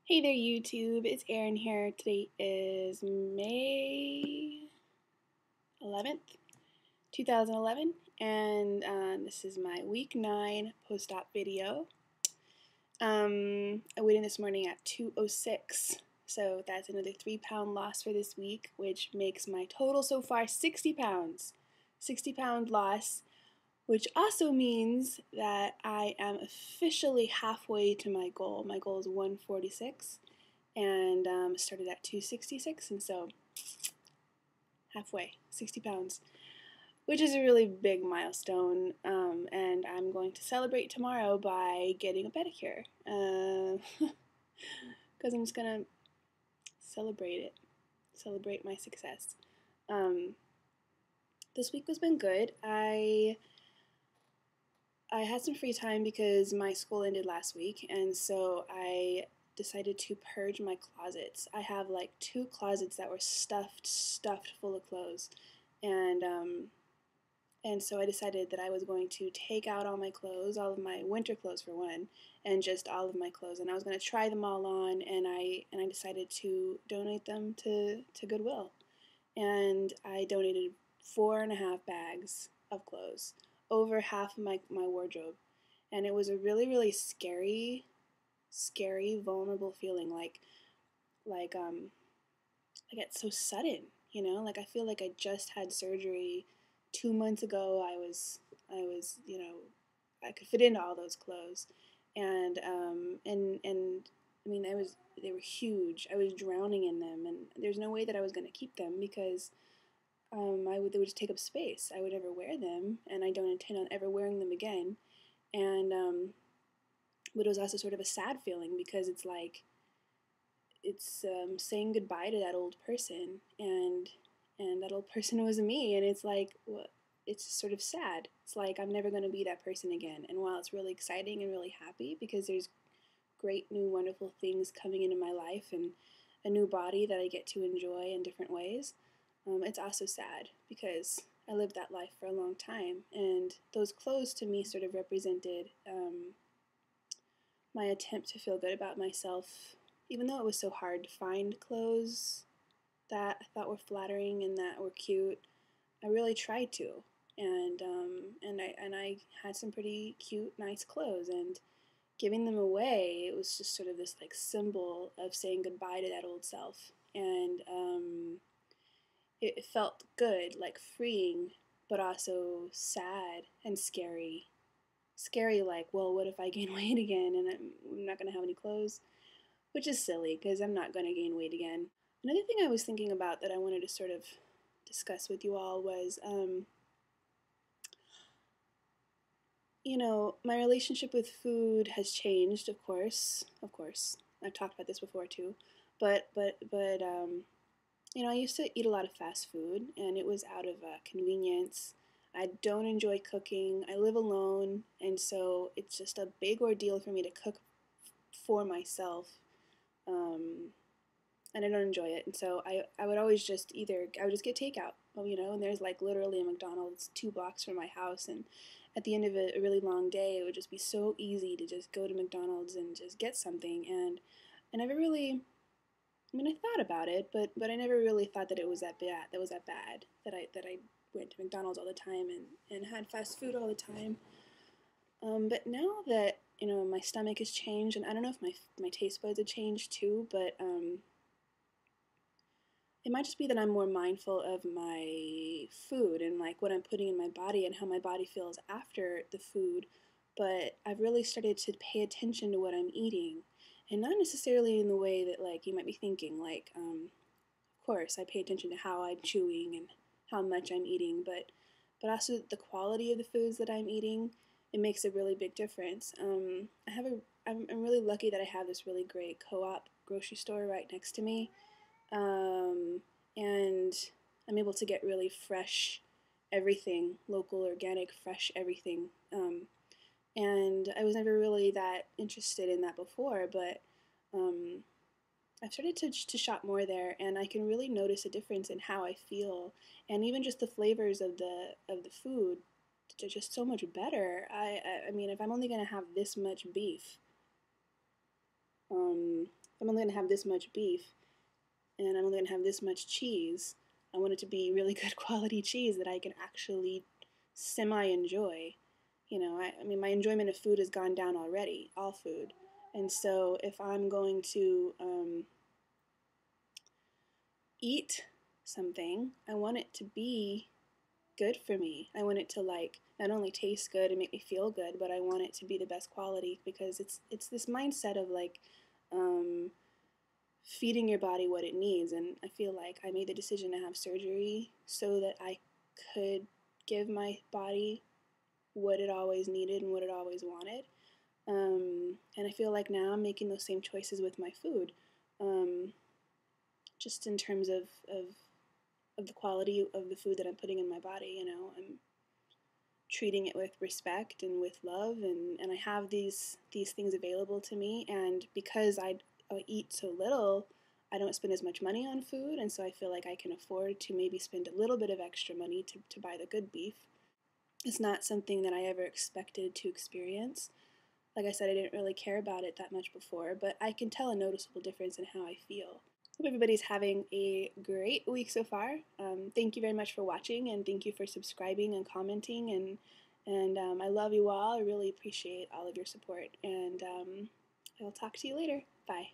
Hey there, YouTube. It's Erin here. Today is May 11th, 2011, and this is my week 9 post-op video. I weighed in this morning at 206, so that's another 3-pound loss for this week, which makes my total so far 60 pounds. 60-pound loss, which also means that I am officially halfway to my goal. My goal is 146, and started at 266, and so halfway, 60 pounds, which is a really big milestone, and I'm going to celebrate tomorrow by getting a pedicure, because I'm just going to celebrate my success. This week has been good. I had some free time because my school ended last week, and so I decided to purge my closets. I have like 2 closets that were stuffed full of clothes, and so I decided that I was going to take out all my clothes, all of my winter clothes for one, and just all of my clothes, and I was going to try them all on, and I decided to donate them to Goodwill, and I donated 4.5 bags of clothes, over half of my wardrobe, and it was a really scary, vulnerable feeling, like it's so sudden, you know, like I feel like I just had surgery 2 months ago. I was, you know, I could fit into all those clothes, and I mean, they were huge. I was drowning in them, and there's no way that I was going to keep them because they would just take up space. I would never wear them, and I don't intend on ever wearing them again. And but it was also sort of a sad feeling because it's like it's saying goodbye to that old person, and that old person was me, and it's like it's sort of sad. It's like I'm never going to be that person again. And while it's really exciting and really happy because there's great new wonderful things coming into my life and a new body that I get to enjoy in different ways, it's also sad because I lived that life for a long time, and those clothes to me sort of represented my attempt to feel good about myself, even though it was so hard to find clothes that I thought were flattering and that were cute. I really tried to, and I had some pretty cute, nice clothes, and giving them away, it was just sort of this like symbol of saying goodbye to that old self, and it felt good, like freeing, but also sad and scary. Scary, like, well, what if I gain weight again and I'm not going to have any clothes? Which is silly because I'm not going to gain weight again. Another thing I was thinking about that I wanted to sort of discuss with you all was, you know, my relationship with food has changed, of course. Of course, I've talked about this before too, but you know, I used to eat a lot of fast food, and it was out of convenience. I don't enjoy cooking. I live alone, and so it's just a big ordeal for me to cook for myself, and I don't enjoy it. And so I would always just I would just get takeout, you know, and there's like literally a McDonald's 2 blocks from my house, and at the end of a really long day, it would just be so easy to just go to McDonald's and just get something, and I never really, I mean, I thought about it, but I never really thought that it was that bad. That I went to McDonald's all the time and had fast food all the time. But now that, you know, my stomach has changed, and I don't know if my taste buds have changed too, but it might just be that I'm more mindful of my food and like what I'm putting in my body and how my body feels after the food. But I've really started to pay attention to what I'm eating, and not necessarily in the way that like you might be thinking. Like, of course, I pay attention to how I'm chewing and how much I'm eating, but also the quality of the foods that I'm eating. It makes a really big difference. I'm really lucky that I have this really great co-op grocery store right next to me, and I'm able to get really fresh everything, local, organic, fresh everything. And I was never really that interested in that before, but I've started to shop more there, and I can really notice a difference in how I feel, and even just the flavors of the food are just so much better. I mean, if I'm only gonna have this much beef, I'm only going to have this much beef and I'm only going to have this much cheese, I want it to be really good quality cheese that I can actually semi-enjoy. I mean, my enjoyment of food has gone down already, all food. And so if I'm going to eat something, I want it to be good for me. I want it to like not only taste good and make me feel good, but I want it to be the best quality because it's this mindset of like um, feeding your body what it needs. And I feel like I made the decision to have surgery so that I could give my body what it always needed and what it always wanted. And I feel like now I'm making those same choices with my food, um, just in terms of the quality of the food that I'm putting in my body. I'm treating it with respect and with love, and I have these things available to me. And because I eat so little, I don't spend as much money on food, and so I feel like I can afford to maybe spend a little bit of extra money to buy the good beef. It's not something that I ever expected to experience. Like I said, I didn't really care about it that much before, but I can tell a noticeable difference in how I feel. Hope everybody's having a great week so far. Thank you very much for watching, and thank you for subscribing and commenting. And I love you all. I really appreciate all of your support. And I'll talk to you later. Bye.